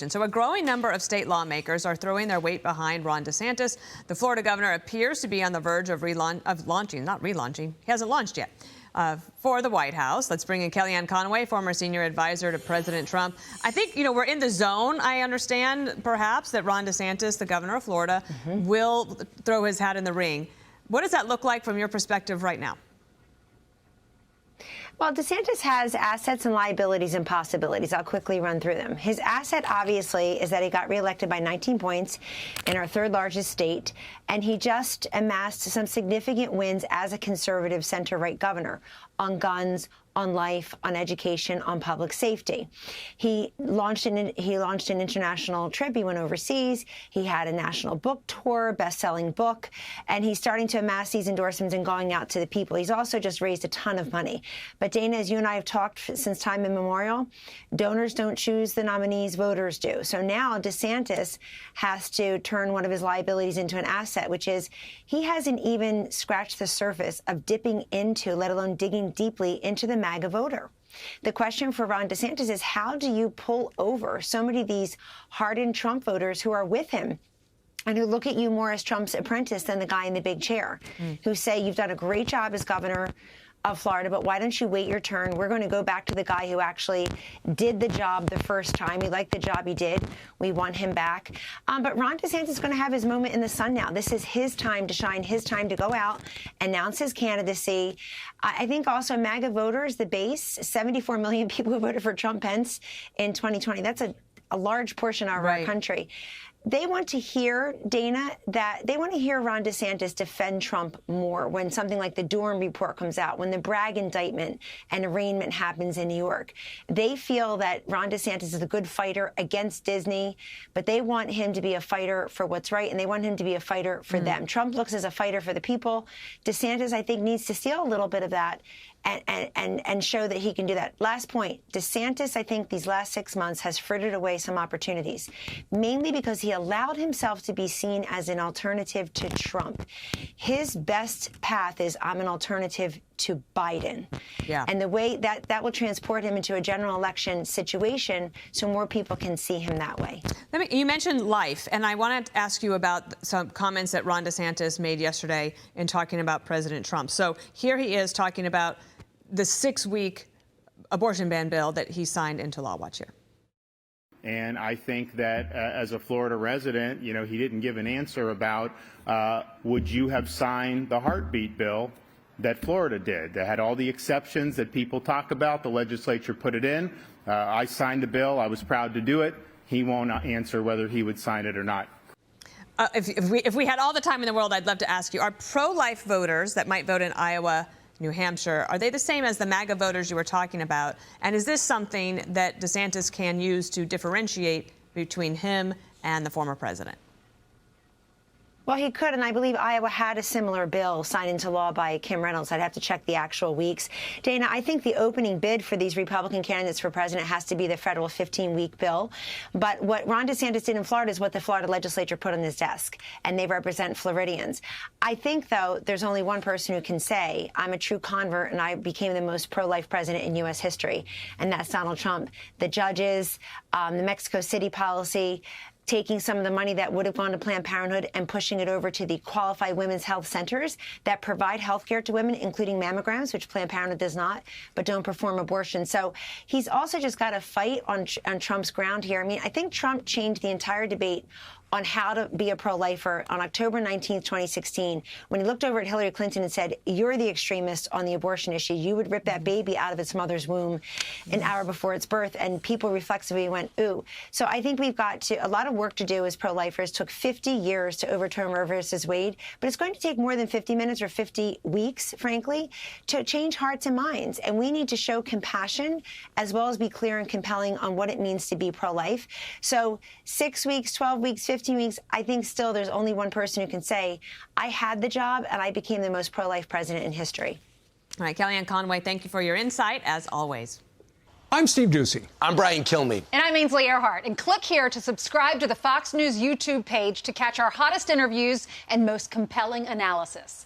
So a growing number of state lawmakers are throwing their weight behind Ron DeSantis. The Florida governor appears to be on the verge of launching, he hasn't launched yet, for the White House. Let's bring in Kellyanne Conway, former senior advisor to President Trump. I think, we're in the zone. I understand, perhaps, that Ron DeSantis, the governor of Florida, will throw his hat in the ring. What does that look like from your perspective right now? Well, DeSantis has assets and liabilities and possibilities. I'll quickly run through them. His asset, obviously, is that he got reelected by 19 points in our third largest state, and he just amassed some significant wins as a conservative center-right governor on guns, on life, on education, on public safety. He launched an international trip. He went overseas. He had a national book tour, best-selling book, and he's starting to amass these endorsements and going out to the people. He's also just raised a ton of money. But Dana, as you and I have talked since time immemorial, donors don't choose the nominees, voters do. So now DeSantis has to turn one of his liabilities into an asset, which is he hasn't even scratched the surface of dipping into, let alone digging deeply into the MAGA voter. The question for Ron DeSantis is, how do you pull over so many of these hardened Trump voters who are with him and who look at you more as Trump's apprentice than the guy in the big chair, who say, you've done a great job as governor of Florida, but why don't you wait your turn? We're going to go back to the guy who actually did the job the first time. We like the job he did. We want him back. But Ron DeSantis is going to have his moment in the sun now. This is his time to shine, his time to go out, announce his candidacy. I think also MAGA voters, the base, 74 million people who voted for Trump Pence in 2020. That's a large portion of our country. They want to hear, Dana, that they want to hear Ron DeSantis defend Trump more when something like the Durham report comes out, when the Bragg indictment and arraignment happens in New York. They feel that Ron DeSantis is a good fighter against Disney, but they want him to be a fighter for what's right, and they want him to be a fighter for them. Trump looks as a fighter for the people. DeSantis, I think, needs to steal a little bit of that and show that he can do that. Last point, DeSantis, I think these last 6 months has frittered away some opportunities, mainly because he allowed himself to be seen as an alternative to Trump. His best path is, I'm an alternative to Biden. Yeah. And the way that will transport him into a general election situation so more people can see him that way. You mentioned life, and I wanted to ask you about some comments that Ron DeSantis made yesterday in talking about President Trump. So here he is talking about the 6-week abortion ban bill that he signed into law. Watch here. And I think that as a Florida resident, he didn't give an answer about would you have signed the heartbeat bill that Florida did, that had all the exceptions that people talk about. The legislature put it in. I signed the bill. I was proud to do it. He won't answer whether he would sign it or not. If we had all the time in the world, I'd love to ask you, are pro-life voters that might vote in Iowa, New Hampshire, are they the same as the MAGA voters you were talking about? And is this something that DeSantis can use to differentiate between him and the former president? Well, he could, and I believe Iowa had a similar bill signed into law by Kim Reynolds. I'd have to check the actual weeks. Dana, I think the opening bid for these Republican candidates for president has to be the federal 15-week bill. But what Ron DeSantis did in Florida is what the Florida legislature put on his desk, and they represent Floridians. I think, though, there's only one person who can say, I'm a true convert, and I became the most pro-life president in U.S. history, and that's Donald Trump. The judges, the Mexico City policy, taking some of the money that would have gone to Planned Parenthood and pushing it over to the qualified women's health centers that provide health care to women, including mammograms, which Planned Parenthood does not, but don't perform abortion. So he's also just got to fight on Trump's ground here. I mean, I think Trump changed the entire debate on how to be a pro-lifer on October 19th, 2016, when he looked over at Hillary Clinton and said, you're the extremist on the abortion issue. You would rip that baby out of its mother's womb an hour before its birth. And people reflexively went, ooh. So I think we've got a lot of work to do as pro-lifers. It took 50 years to overturn Roe versus Wade, but it's going to take more than 50 minutes or 50 weeks, frankly, to change hearts and minds. And we need to show compassion as well as be clear and compelling on what it means to be pro-life. So 6 weeks, 12 weeks, 15 weeks, I think still there's only one person who can say, I had the job and I became the most pro-life president in history. All right, Kellyanne Conway, thank you for your insight, as always. I'm Steve Doocy. I'm Brian Kilmeade. And I'm Ainsley Earhart. And click here to subscribe to the Fox News YouTube page to catch our hottest interviews and most compelling analysis.